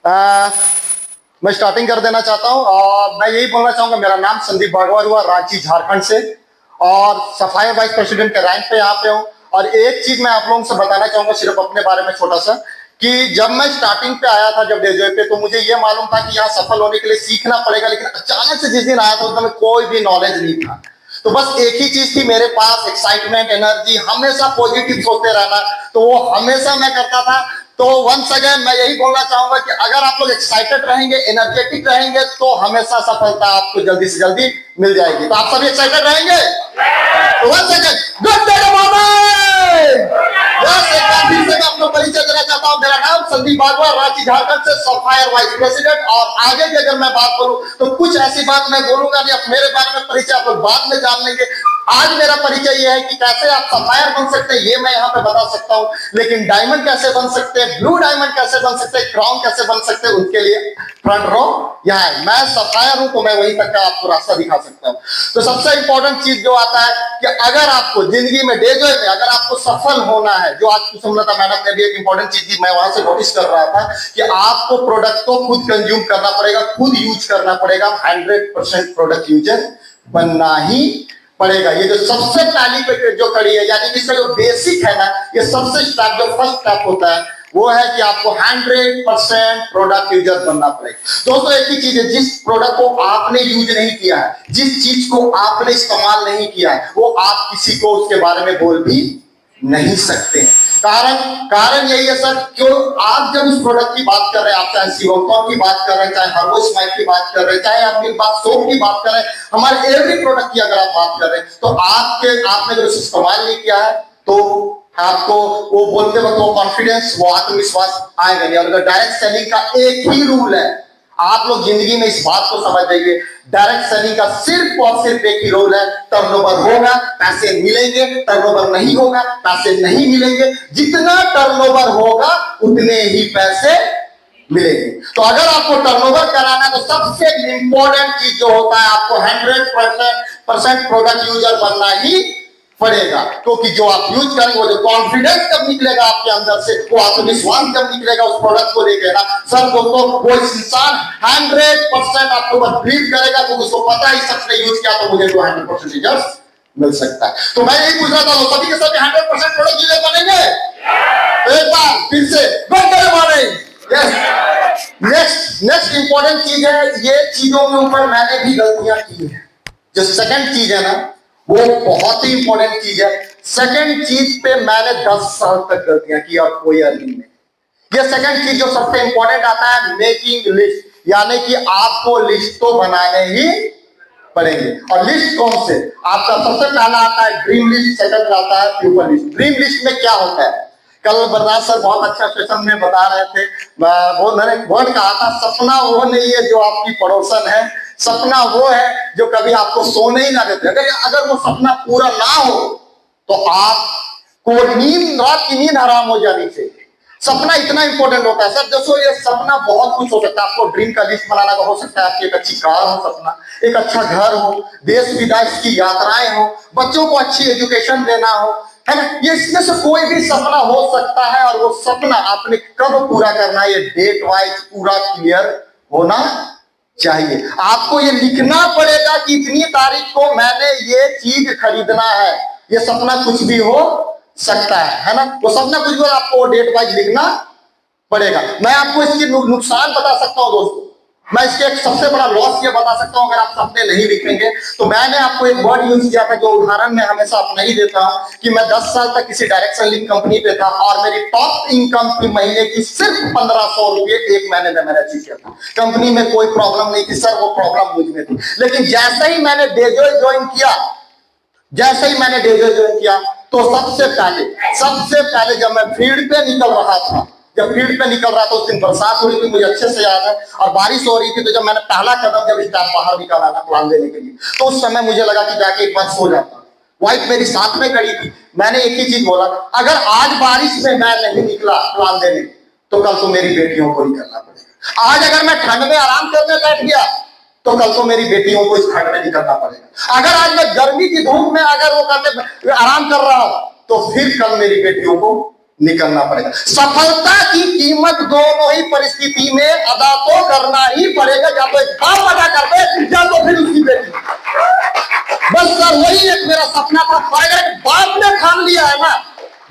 मैं स्टार्टिंग कर देना चाहता हूं और मैं यही बोलना चाहूंगा, मेरा नाम संदीप भागवत हुआ, रांची झारखंड से, और सफाई वाइस प्रेसिडेंट के रैंक पे यहाँ पे हूँ। और एक चीज मैं आप लोगों से बताना चाहूंगा सिर्फ अपने बारे में छोटा सा, कि जब मैं स्टार्टिंग पे आया था, जब डेजोय पे, तो मुझे ये मालूम था कि यहाँ सफल होने के लिए सीखना पड़ेगा, लेकिन अचानक से जिस दिन आया था उस समय कोई भी नॉलेज नहीं था। तो बस एक ही चीज थी मेरे पास, एक्साइटमेंट, एनर्जी, हमेशा पॉजिटिव सोचते रहना, तो वो हमेशा मैं करता था। तो वंस अगेन मैं यही बोलना चाहूंगा कि अगर आप लोग एक्साइटेड रहेंगे, एनर्जेटिक रहेंगे, तो हमेशा सफलता आपको जल्दी से जल्दी मिल जाएगी। तो आप सभी एक्साइटेड रहेंगे? तो वंस अगेन गुड डे फिर से मैं अपना परिचय देना चाहता हूं। मेरा नाम संदीप भागवत, रांची झारखंड से, सफायर वाइस प्रेसिडेंट। और आगे की अगर मैं बात करूं तो कुछ ऐसी बात मैं बोलूंगा नहीं, अब मेरे बारे में परिचय आप लोग बाद में जान लेंगे। आज मेरा परिचय यह है कि कैसे आप सफायर बन सकते हैं, ये मैं यहाँ पे बता सकता हूँ, लेकिन डायमंड कैसे बन सकते हैं, ब्लू डायमंड कैसे बन सकते हैं, क्राउन कैसे बन सकते हैं, उसके लिए फ्रंट रो यहाँ है। मैं सफायर हूं तो मैं वहीं तक का आपको रास्ता दिखा सकता हूँ। तो सबसे इंपॉर्टेंट चीज जो आता है कि अगर आपको जिंदगी में, डेजोय में अगर आपको सफल होना है, जो आज सुमलता मैडम ने भी एक इंपॉर्टेंट चीज थी, मैं वहां से नोटिस कर रहा था कि आपको प्रोडक्ट को खुद कंज्यूम करना पड़ेगा, खुद यूज करना पड़ेगा, 100% प्रोडक्ट यूजर बनना ही पड़ेगा। ये जो सबसे पहली पे जो कड़ी है, यानी कि इसका जो बेसिक है ना, ये सबसे स्टेप, जो फर्स्ट स्टेप होता है, वो है कि आपको 100% प्रोडक्ट यूजर बनना पड़ेगा। दोस्तों एक ही चीज है, जिस प्रोडक्ट को आपने यूज नहीं किया है, जिस चीज को आपने इस्तेमाल नहीं किया है, वो आप किसी को उसके बारे में बोल भी नहीं सकते। कारण यही है सर, क्यों आप जब इस प्रोडक्ट की बात कर रहे हैं, आप चाहे सीवोटॉन की बात कर रहे हैं, चाहे हर्बल स्माइल की बात कर रहे हैं, चाहे आपकी बात सोप की बात कर रहे हैं, हमारे एवरी प्रोडक्ट की अगर आप बात कर रहे हैं, तो आपने जब इस्तेमाल नहीं किया है, तो आपको वो बोलते वक्त वो कॉन्फिडेंस, वो आत्मविश्वास आएगा नहीं। और अगर डायरेक्ट सेलिंग का एक ही रूल है, आप लोग जिंदगी में इस बात को समझ जाइए, डायरेक्ट सेलिंग का सिर्फ और सिर्फ एक ही रूल है, टर्नओवर होगा पैसे मिलेंगे, टर्नओवर नहीं होगा पैसे नहीं मिलेंगे। जितना टर्नओवर होगा उतने ही पैसे मिलेंगे। तो अगर आपको टर्नओवर कराना है, तो सबसे इंपॉर्टेंट चीज जो होता है, आपको 100% प्रोडक्ट यूजर बनना ही पड़ेगा। क्योंकि जो आप यूज करेंगे, वो जो कॉन्फिडेंस जब निकलेगा आपके अंदर से, वो आत्मविश्वास जब निकलेगा उस प्रोडक्ट को लेकर ना सर, दोस्तों वो इंसान 100% आपके ऊपर बिलीव करेगा, क्योंकि उसको पता है शख्स ने यूज किया तो मुझे तो 100% रिजल्ट मिल सकता है। तो मैं यही पूछ रहा था, सभी के सभी 100% प्रोडक्ट यूजर बनेंगे? एक बार फिर से नेक्स्ट इंपॉर्टेंट चीज है, ये चीजों के ऊपर मैंने भी गलतियां की है। जो सेकंड चीज है ना, वो बहुत ही इंपॉर्टेंट चीज है। सेकंड चीज पे मैंने 10 साल तक गलतियां की और कोई अर्निंग नहीं। ये सेकंड चीज जो सबसे इंपॉर्टेंट आता है, मेकिंग लिस्ट, यानी कि आपको लिस्ट तो बनाने ही पड़ेंगे। और लिस्ट कौन से? आपका सबसे पहला आता है ड्रीम लिस्ट, सेकंड आता है पीपल लिस्ट। ड्रीम लिस्ट में क्या होता है? कल बरनाथ सर बहुत अच्छा सेशन में बता रहे थे, वो मैंने वर्ड कहा था, सपना वो नहीं है जो आपकी पड़ोसन है, सपना वो है जो कभी आपको सोने ही ना देते। अगर वो सपना पूरा ना हो तो आपको रात की नींद हराम हो जानी चाहिए। सपना इतना इंपॉर्टेंट होता है सर। दोस्तों ये सपना बहुत कुछ हो सकता है। आपको ड्रीम का लिस्ट बनाना का हो सकता है, आपकी एक अच्छी कार हो सपना, एक अच्छा घर हो, देश विदेश की यात्राएं हो, बच्चों को अच्छी एजुकेशन देना हो, है ना? ये इसमें से कोई भी सपना हो सकता है। और वो सपना आपने कब पूरा करना है, ये डेट वाइज पूरा क्लियर होना चाहिए। आपको ये लिखना पड़ेगा कि इतनी तारीख को मैंने ये चीज खरीदना है। ये सपना कुछ भी हो सकता है ना? वो सपना कुछ भी, आपको डेट वाइज लिखना पड़ेगा। मैं आपको इसके नुकसान बता सकता हूं दोस्तों, मैं इसके एक सबसे बड़ा लॉस ये बता सकता हूं, अगर आप सपने नहीं लिखेंगे। तो मैंने आपको एक वर्ड यूज किया था, जो उदाहरण मैं हमेशा अपना ही देता हूं, कि मैं 10 साल तक किसी डायरेक्ट सेलिंग कंपनी पे था और मेरी टॉप इनकम की महीने की सिर्फ 1500 रुपए एक महीने में मैंने अचीव किया था। कंपनी में कोई प्रॉब्लम नहीं थी सर, वो प्रॉब्लम मुझ में थी। लेकिन जैसे ही मैंने डेजोय ज्वाइन किया, तो सबसे पहले जब मैं फील्ड पे निकल रहा था, उस दिन बरसात हो रही थी, मुझे अच्छे से याद है, और बारिश हो रही थी। तो जब मैंने पहला कदम जब स्टाफ बाहर निकाला था प्लान देने के लिए, तो उस समय मुझे लगा कि जाके एक बार सो जाता। वाइफ मेरी साथ में खड़ी थी, मैंने एक ही चीज बोला, अगर आज बारिश में मैं नहीं निकला प्लान देने, तो कल तो मेरी बेटियों को निकलना पड़ेगा। आज अगर मैं ठंड में आराम करने बैठ गया, तो कल तो मेरी बेटियों को इस ठंड में निकलना पड़ेगा। अगर आज मैं गर्मी की धूप में अगर वो करते आराम कर रहा हूं, तो फिर कल मेरी बेटियों को निकलना पड़ेगा। सफलता की कीमत दोनों ही परिस्थिति में अदा तो करना ही पड़ेगा, या तो एक बाप अदा कर दे या तो फिर उसकी बेटी। बस सर वही एक मेरा सपना था। और अगर बाप ने ठान लिया है ना,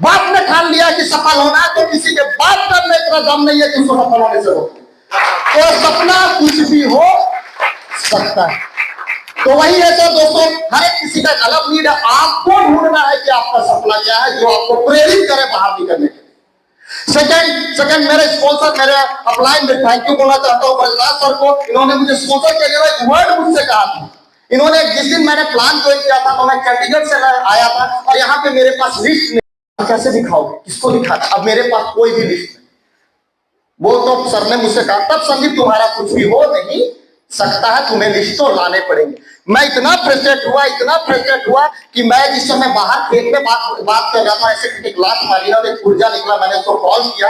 बाप ने ठान लिया कि सफल होना है, तो किसी के बाप का में इतना दम नहीं है कि उसको सफल होने से रोके। तो सपना कुछ भी हो सकता है। तो वही है सर दोस्तों, हर एक किसी का अलग नीड है। आपको ढूंढना है कि आपका सपना क्या है जो आपको प्रेरित करे बाहर निकलने के लिए। सेकंड मेरे स्पॉन्सर, मेरे अपलाइन में थैंक यू बोलना चाहता हूँ बलराज सर को। इन्होंने मुझे स्पॉन्सर के लिए एक वर्ड मुझसे कहा था। इन्होंने जिस दिन मैंने प्लान ज्वाइन किया था तो मैं चंडीगढ़ से आया था और यहाँ पे मेरे पास लिस्ट नहीं, कैसे दिखाओगे, किसको दिखाता। अब मेरे पास कोई भी लिस्ट नहीं। वो तो सर ने मुझसे कहा तब संदीप तुम्हारा कुछ भी हो नहीं सकता है, तुम्हें लिस्ट तो लाने पड़ेंगे। मैं इतना फ्रस्ट्रेट हुआ कि मैं जिस समय बाहर खेत में बात कर रहा था, ऐसे एक लात मारी ना, एक ऊर्जा निकला। मैंने उसको कॉल किया,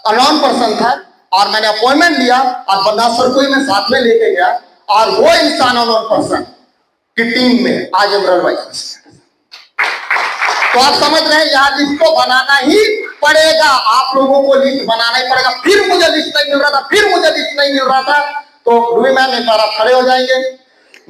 अननोन पर्सन था, और मैंने अपॉइंटमेंट लिया और बन्ना सर को ही मैं साथ में लेके गया, और वो इंसान अननोन पर्सन की टीम में आज एमरल्ड वाइस प्रेसिडेंट। तो आप समझ रहे हैं यहाँ लिस्ट को बनाना ही पड़ेगा, आप लोगों को लिस्ट बनाना ही पड़ेगा। फिर मुझे लिस्ट नहीं मिल रहा था, तो रूही मैम एक बार आप खड़े हो जाएंगे।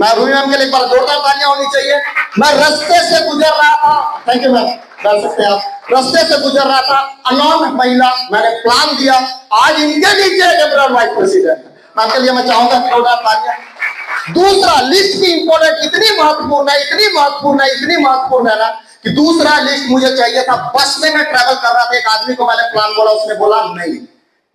मैं रूही मैम के लिए एक बार जोरदार तालियां होनी चाहिए। मैं रास्ते से गुजर रहा था, थैंक यू मैम, डाल सकते हैं आप। रास्ते से गुजर रहा था, अननोन महिला, मैंने प्लान दिया, आज इनके नीचे एमरल्ड वाइस प्रेसिडेंट। मैम के लिए मैं चाहूंगा जोरदार तालियां। दूसरा, लिस्ट की इंपॉर्टेंट इतनी महत्वपूर्ण है ना कि दूसरा लिस्ट मुझे चाहिए था। बस में मैं ट्रैवल कर रहा था, एक आदमी को मैंने प्लान बोला, उसने बोला नहीं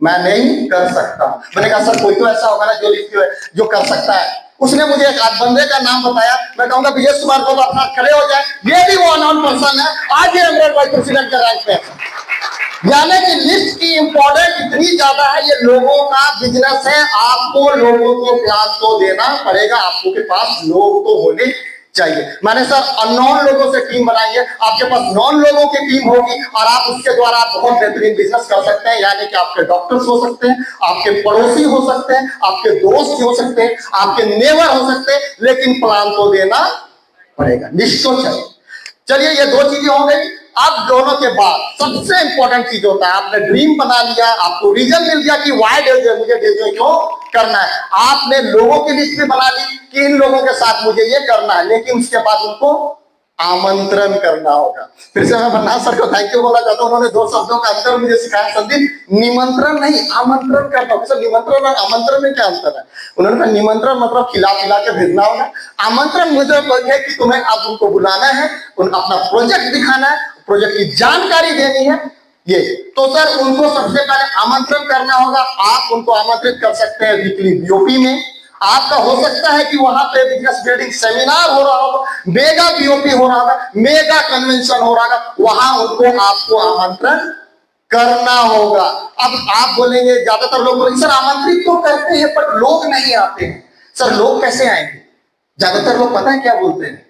मैं नहीं कर सकता। मैंने कहा सर कोई तो ऐसा होगा ना जो लिस्ट जो कर सकता है। उसने मुझे एक बंदे का नाम बताया, मैं कहूंगा विजय कुमार को अपना खड़े हो जाए, ये भी वो अननोन पर्सन है, आज ये एमरल्ड वाइस प्रेसिडेंट का रैंक पे है। यानी कि लिस्ट की इंपॉर्टेंस इतनी ज्यादा है, ये लोगों का बिजनेस है। आपको लोगों को प्लान तो देना पड़ेगा, आपको के पास लोग तो होने चाहिए। मैंने सर अननोन लोगों से टीम बनाई है, आपके पास नॉन लोगों की टीम होगी और आप उसके द्वारा आप बहुत बेहतरीन बिजनेस कर सकते हैं। यानी कि आपके डॉक्टर्स हो सकते हैं, आपके पड़ोसी हो सकते हैं, आपके दोस्त हो सकते हैं, आपके नेबर हो सकते हैं, लेकिन प्लान तो देना पड़ेगा, लिस्ट तो चाहिए। चलिए ये दो चीजें हो गई। अब दोनों के बाद सबसे इंपॉर्टेंट चीज होता है, आपने ड्रीम बना लिया, आपको रीजन मिल गया कि वाई मुझे क्यों करना है। आपने लोगों की लिस्ट भी बना ली कि इन लोगों के साथ मुझे ये करना है, लेकिन उसके बाद उनको आमंत्रण करना होगा। फिर से मैं बन्ना सर को थैंक यू बोलना चाहता हूं, उन्होंने दो शब्दों का अंतर मुझे सिखाया। संदीप निमंत्रण नहीं आमंत्रण करना होगा। सर निमंत्रण और आमंत्रण में क्या अंतर है? उन्होंने कहा निमंत्रण मतलब खिला पिला के भेजना होगा, आमंत्रण मुझे है कि तुम्हें अब उनको बुलाना है, अपना प्रोजेक्ट दिखाना है, प्रोजेक्ट की जानकारी देनी है। ये तो सर उनको सबसे पहले आमंत्रण करना होगा। आप उनको आमंत्रित कर सकते हैं वीकली बीओपी में। आपका हो सकता है कि वहां पे बिजनेस बिल्डिंग सेमिनार हो रहा होगा, मेगा बीओपी हो रहा होगा, मेगा कन्वेंशन हो रहा होगा, वहां उनको आपको आमंत्रण करना होगा। अब आप बोलेंगे, ज्यादातर लोग बोलेंगे सर आमंत्रित तो करते हैं पर लोग नहीं आते हैं। सर लोग कैसे आएंगे? ज्यादातर लोग पता है क्या बोलते हैं,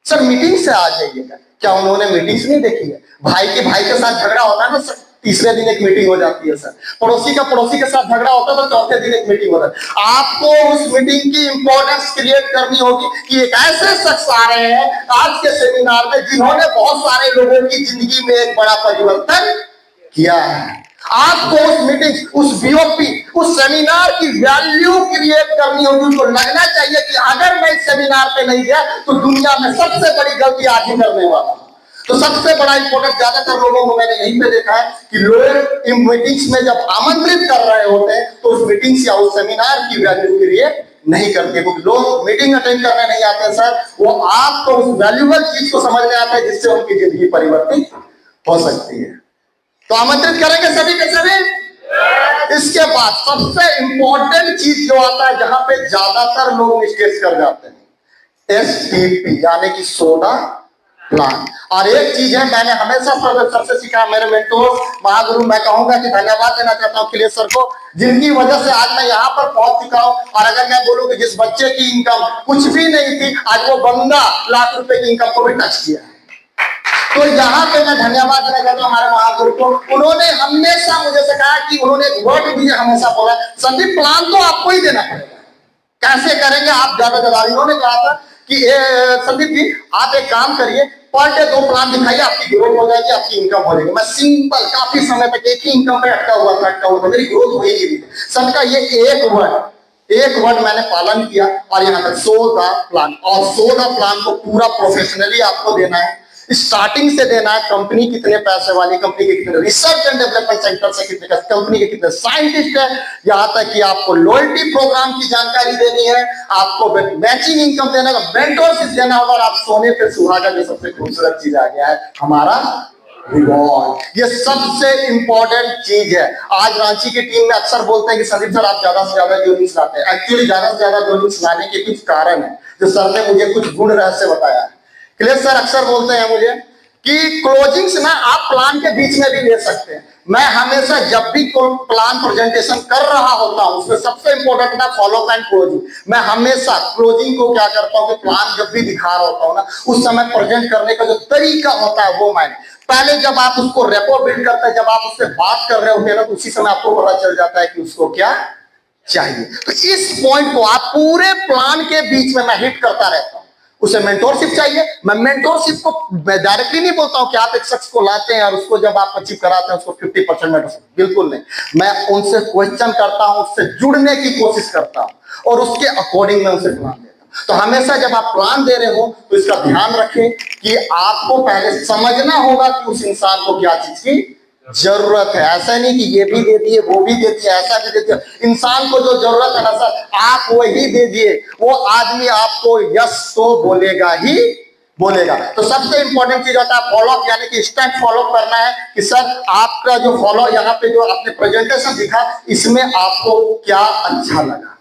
सर मीटिंग से आ जाइएगा। क्या उन्होंने मीटिंग्स नहीं देखी है? भाई के साथ झगड़ा होता है ना सर, तीसरे दिन एक मीटिंग हो जाती है। सर पड़ोसी के साथ झगड़ा होता है तो चौथे दिन एक मीटिंग होता है। आपको उस मीटिंग की इंपॉर्टेंस क्रिएट करनी होगी कि एक ऐसे शख्स आ रहे हैं आज के सेमिनार में जिन्होंने बहुत सारे लोगों की जिंदगी में एक बड़ा परिवर्तन किया है। आपको उस मीटिंग, उस बीओपी, उस सेमिनार की वैल्यू क्रिएट करनी होगी। उनको लगना चाहिए कि अगर मैं इस सेमिनार पे नहीं गया तो दुनिया में सबसे बड़ी गलती आज ही करने वाला हूं। तो सबसे बड़ा इंपॉर्टेंट, ज्यादातर लोगों को मैंने यहीं पे देखा है कि लोग इन मीटिंग्स में जब आमंत्रित कर रहे होते हैं तो उस मीटिंग्स या उस सेमिनार की वैल्यू क्रिएट नहीं करते, क्योंकि लोग मीटिंग अटेंड करने नहीं आते सर, वो आपको उस वैल्यूबल चीज को समझने आते हैं जिससे उनकी जिंदगी परिवर्तित हो सकती है। तो आमंत्रित करेंगे सभी के सभी। इसके बाद सबसे इंपॉर्टेंट चीज जो आता है, जहां पे ज्यादातर लोग मिस्टेक्स कर जाते हैं, STP यानी कि सोडा प्लान। और एक चीज है मैंने हमेशा सबसे सीखा, मेरे मेंटोर महागुरु, मैं कहूंगा कि धन्यवाद देना चाहता हूं अखिलेश सर को, जिनकी वजह से आज मैं यहाँ पर पहुंच चुका हूं। और अगर मैं बोलूं कि जिस बच्चे की इनकम कुछ भी नहीं थी, आज वो बंदा लाख रुपए की इनकम को भी टच किया है। तो यहाँ पे मैं धन्यवाद देना चाहता हूँ हमारे महागुरु को। उन्होंने हमेशा मुझे सिखाया कि उन्होंने एक वर्ड मुझे हमेशा बोला, संदीप प्लान तो आपको ही देना पड़ेगा, कैसे करेंगे आप ज्यादा। उन्होंने कहा था कि संदीप जी आप एक काम करिए, पर डे 2 प्लान दिखाइए, आपकी ग्रोथ हो जाएगी, आपकी इनकम हो जाएगी। मैं सिंपल काफी समय तक एक ही इनकम पे अटका हुआ था, मेरी ग्रोथ हो ही नहीं रही। सर का ये एक वर्ड मैंने पालन किया और यहाँ तक शो द प्लान, और शो द प्लान को पूरा प्रोफेशनली आपको देना है, स्टार्टिंग से देना है। कंपनी कितने पैसे वाली, कंपनी के कितने रिसर्च एंड डेवलपमेंट सेंटर से कितने, कंपनी के कितने साइंटिस्ट है, यहाँ तक कि आपको लॉयल्टी प्रोग्राम की जानकारी देनी है, आपको मैचिंग इनकम देना है, मेंटरशिप देना होगा। और आप सोने पे सुहागा, जो सबसे खूबसूरत चीज आ गया है हमारा रिवॉर्ड। ये सबसे इंपॉर्टेंट चीज है। आज रांची की टीम में अक्सर बोलते हैं कि संदीप सर आप ज्यादा से ज्यादा जोइनिंग्स लाते हैं। एक्चुअली ज्यादा से ज्यादा जोइनिंग्स लाने के कुछ कारण है, जो सर ने मुझे कुछ गुण रहस्य बताया है। क्लियर सर अक्सर बोलते हैं मुझे कि क्लोजिंग्स ना आप प्लान के बीच में भी ले सकते हैं। मैं हमेशा जब भी कोई प्लान प्रेजेंटेशन कर रहा होता हूं, उसमें सबसे इंपॉर्टेंट है फॉलो एंड क्लोजिंग। मैं हमेशा क्लोजिंग को क्या करता हूं कि प्लान जब भी दिखा रहा होता हूं ना, उस समय प्रेजेंट करने का जो तरीका होता है वो मैंने पहले, जब आप उसको रेपो बिल्ड करते हैं, जब आप उससे बात कर रहे होते हैं ना, तो उसी समय आपको पता चल जाता है कि उसको क्या चाहिए। तो इस पॉइंट को आप पूरे प्लान के बीच में मैं हिट करता रहता हूं। उसे मेंटोरशिप चाहिए, मैं मेंटोरशिप को डायरेक्टली नहीं बोलता हूं कि आप एक शख्स को लाते हैं और उसको जब आप अचीव कराते हैं उसको 50% मेंटोरशिप, बिल्कुल नहीं। मैं उनसे क्वेश्चन करता हूं, उससे जुड़ने की कोशिश करता हूं और उसके अकॉर्डिंग मैं उसे प्लान देता हूं। तो हमेशा जब आप प्लान दे रहे हो तो इसका ध्यान रखें कि आपको पहले समझना होगा कि उस इंसान को क्या चीज की जरूरत है। ऐसा नहीं कि ये भी दे दिए, वो भी दे दिए, ऐसा भी दे दिया। इंसान को जो जरूरत है ना सर, आप वही दे दिए, वो आदमी आपको यस तो बोलेगा ही बोलेगा। तो सबसे इंपॉर्टेंट चीज होता है फॉलो, यानी कि स्टेप फॉलो करना है कि सर आपका जो फॉलो यहाँ पे जो आपने प्रेजेंटेशन दिखा, इसमें आपको क्या अच्छा लगा।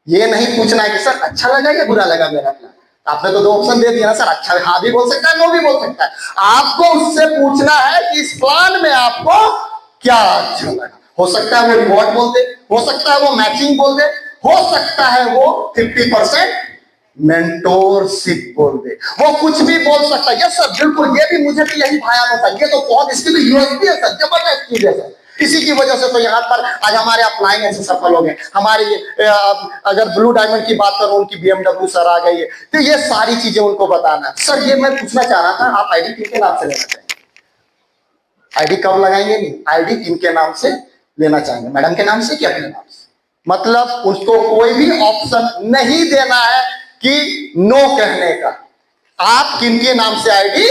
ये नहीं पूछना है कि सर अच्छा लगा या बुरा लगा मेरा प्लान। आपने तो 2 ऑप्शन दे दिया ना सर, अच्छा हाँ भी बोल सकता है, नो भी बोल सकता है। आपको उससे पूछना है कि इस प्लान में आपको क्या अच्छा लगा। हो सकता है वो रिवॉर्ड बोल दे, हो सकता है वो मैचिंग बोल दे, हो सकता है वो 50% मेंटोरशिप बोल दे, वो कुछ भी बोल सकता है। यस सर बिल्कुल, ये भी मुझे भी यही भाया होता है। ये तो बहुत, इसकी तो यूएसपी है सर, जबरदस्त चीज है सर। इसी की वजह से तो यहाँ पर आज हमारे अपलाइन ऐसे सफल हो गए। हमारे अगर ब्लू डायमंड की बात करूं, उनकी BMW सर आ गई है। तो ये सारी चीजें उनको बताना है। सर ये मैं पूछना चाह रहा था, आप आईडी किनके नाम से लेना चाहेंगे? आईडी कब लगाएंगे? नहीं, आईडी किनके नाम से लेना चाहेंगे, मैडम के नाम से कि अपने नाम से? मतलब उसको कोई भी ऑप्शन नहीं देना है कि नो कहने का। आप किनके नाम से आईडी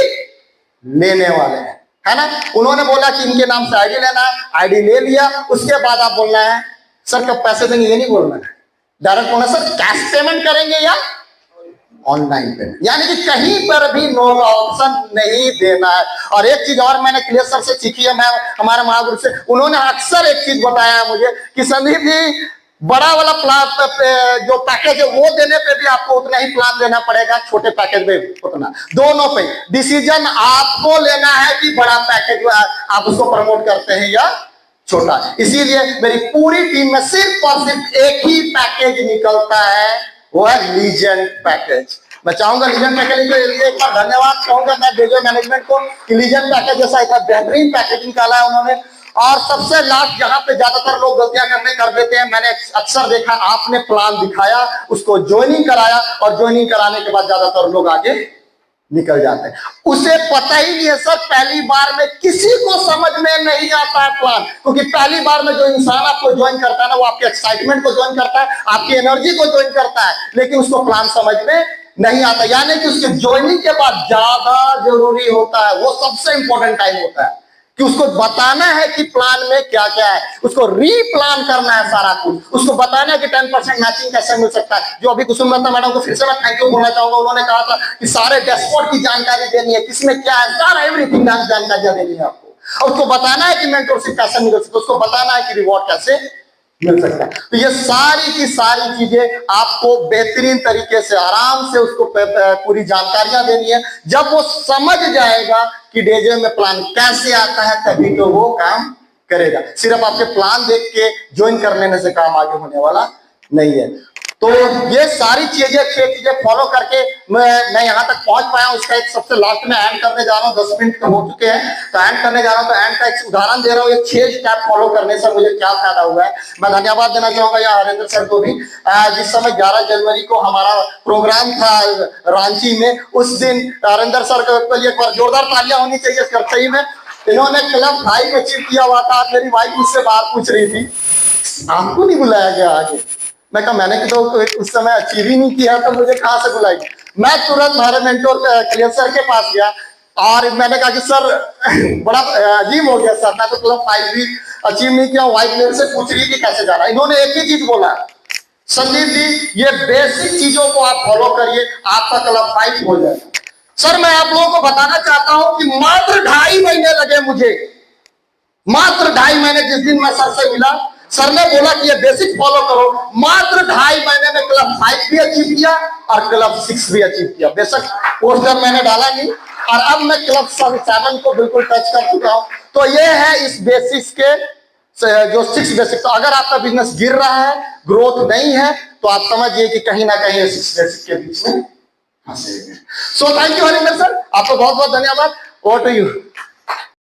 लेने वाले हैं, है ना? उन्होंने बोला कि इनके नाम से आईडी लेना है, आईडी ले लिया। उसके बाद आप बोलना है सर कब पैसे देंगे, ये नहीं बोलना है। डायरेक्ट बोलना सर कैश पेमेंट करेंगे या ऑनलाइन पेमेंट, यानी कि कहीं पर भी नो का ऑप्शन नहीं देना है। और एक चीज और मैंने क्लियर सर से सीखी है, मैं हमारे महागुरु से, उन्होंने अक्सर एक चीज बताया है मुझे कि संदीप जी बड़ा वाला प्लान जो पैकेज है वो देने पे भी आपको उतना ही प्लान देना पड़ेगा, छोटे पैकेज में उतना। दोनों पे डिसीजन आपको लेना है कि बड़ा पैकेज आप उसको प्रमोट करते हैं या छोटा। इसीलिए मेरी पूरी टीम में सिर्फ और सिर्फ एक ही पैकेज निकलता है, वो है लीजेंड पैकेज। मैं चाहूंगा लीजेंड पैकेज के लिए एक बार धन्यवाद कहूंगा मैं डेजो मैनेजमेंट को कि लीजेंड पैकेज जैसा एक बेहतरीन पैकेज निकाला है उन्होंने। और सबसे लास्ट जहां पे ज्यादातर लोग गलतियां कर देते हैं, मैंने अक्सर देखा, आपने प्लान दिखाया, उसको ज्वाइनिंग कराया और ज्वाइनिंग कराने के बाद ज्यादातर लोग आगे निकल जाते हैं। उसे पता ही नहीं है सर, पहली बार में किसी को समझ में नहीं आता है प्लान, क्योंकि पहली बार में जो इंसान आपको ज्वाइन करता है ना, वो आपके एक्साइटमेंट को ज्वाइन करता है, आपकी एनर्जी को ज्वाइन करता है, लेकिन उसको प्लान समझ में नहीं आता। यानी कि उसके ज्वाइनिंग के बाद ज्यादा जरूरी होता है, वो सबसे इंपॉर्टेंट टाइम होता है कि उसको बताना है कि प्लान में क्या क्या है, उसको रीप्लान करना है सारा कुछ, उसको बताना है कि 10% मैचिंग कैसे मिल सकता है। जो अभी कुसुमलता मैडम को फिर से मैं थैंक यू बोलना चाहूंगा, उन्होंने कहा था कि सारे डैशबोर्ड की जानकारी देनी है, किसमें क्या है, सारा एवरीथिंग जानकारियां देनी है आपको, और उसको बताना है कि मेंटरशिप कैसे मिल सकता है, उसको बताना है कि रिवॉर्ड कैसे मिल सकता है। तो ये सारी की सारी चीजें आपको बेहतरीन तरीके से आराम से उसको पूरी जानकारियां देनी है। जब वो समझ जाएगा कि डेजो में प्लान कैसे आता है, तभी तो वो काम करेगा। सिर्फ आपके प्लान देख के ज्वाइन कर लेने से काम आगे होने वाला नहीं है। तो ये सारी चीजें फॉलो करके मैं यहाँ तक पहुंच पाया हूं। इसका एक सबसे लास्ट में एंड करने जा रहा हूँ, 10 मिनट हो चुके हैं तो एंड करने जा रहा हूँ। तो एंड का एक उदाहरण दे रहा हूँ, ये 6 स्टेप फॉलो करने से मुझे क्या फायदा हुआ है। मैं धन्यवाद देना चाहूंगा यहाँ हरेंद्र सर को भी। जिस समय 11 जनवरी को हमारा प्रोग्राम था रांची में, उस दिन हरेंद्र सर के लिए एक बार जोरदार तालियां होनी चाहिए सर। सही में इन्होंने क्लब 5 अचीव किया हुआ था। मेरी वाइफ मुझसे बात पूछ रही थी, आपको नहीं बुलाया गया आगे? मैं कहा मैंने तो उस समय अचीव ही नहीं किया, तो मुझे कहां से बुलाई। मैं तुरंत हमारे मेंटोर क्लियर सर के पास गया और मैंने कहा कि सर बड़ा अजीब हो गया सर, मैं तो क्लब 5 भी अचीव नहीं किया। वाइफ मेरे से पूछ रही थी कैसे जा रहा है। इन्होंने एक ही चीज बोला, संदीप जी ये बेसिक चीजों को आप फॉलो करिए, आपका क्लब 5 हो जाएगा। सर मैं आप लोगों को बताना चाहता हूं कि मात्र 2.5 महीने लगे मुझे, मात्र 2.5 महीने। जिस दिन मैं सर से मिला, सर ने बोला कि ये बेसिक फॉलो करो, मात्र 2.5 महीने में क्लब 5 भी अचीव किया और क्लब 6 भी अचीव किया। बेशक पोस्टर मैंने डाला नहीं और अब मैं क्लब 7 को बिल्कुल टच कर चुका हूं। तो ये है इस बेसिक्स के जो 6 बेसिक। तो अगर आपका बिजनेस गिर रहा है, ग्रोथ नहीं है, तो आप समझिए कि कहीं ना कहीं 6 बेसिक के बीच में फंसे हैं। So thank you Harinder sir, आपको बहुत बहुत धन्यवाद। Over to you.